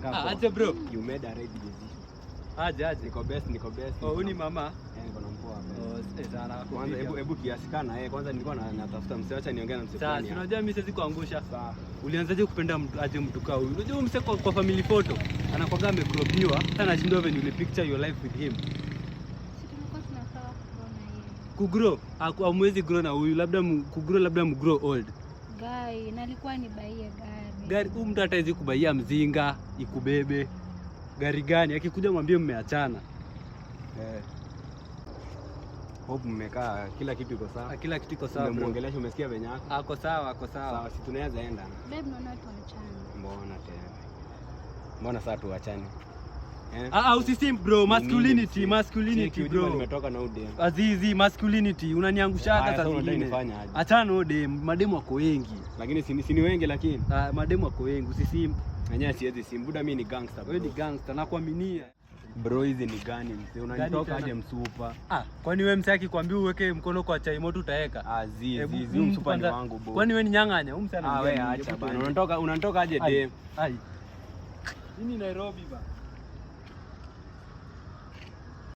kaka. Aje bro. You made a right decision. Aje. Niko best. Oh, ni mama. Niko na mpoa hapa. Oh, sana. Kwanza hebu kiasikana kwanza nilikuwa natafuta msee, acha niongee na msee fulani. Sasa unajua mimi siwezi kuangusha. Sawa. Ulianzaje kupenda mtu kama huyu? Unajua msee kwa family photo anakuwa amecropiwa. Hata anashindwa venye ule picture your life with him. Kugrow, hamwezi grow na huyu, labda kugrow, labda mgrow old. Guy, nalikuwa ni baie Gari huyu mtu hatawezi kubaia mzinga, ikubebe. Gari gani? Akikuja mwambie mmeachana. Hope mmekaa kila kitu iko sawa. Kila kitu iko sawa. Umemuongelesha, umesikia venye yako? Ako sawa. Sawa, si tunaweza enda. Babe, naona tuachane. Mbona tena? Mbona sasa tuachane? Usisim bro, masculinity bro. Nimetoka na ude. Azizi, masculinity unaniangusha hata saa zingine. Achana ode, mademu wako wengi. Lakini si ni wengi lakini. Mademu wako wengi, usisim. Nenyewe siwezi sim. Buda mimi ni gangster. Wewe ni gangster, nakuaminia. Bro, hizi ni gani mzee? Unanitoka aje msupa? Kwani wewe msaki kwambia uweke mkono kwa chai moto utaweka? Azizi, msupa ni wangu bro. Kwani wewe ni nyang'anya? Huyu msana. Wewe acha bana. Unanitoka aje dem? Nini Nairobi ba?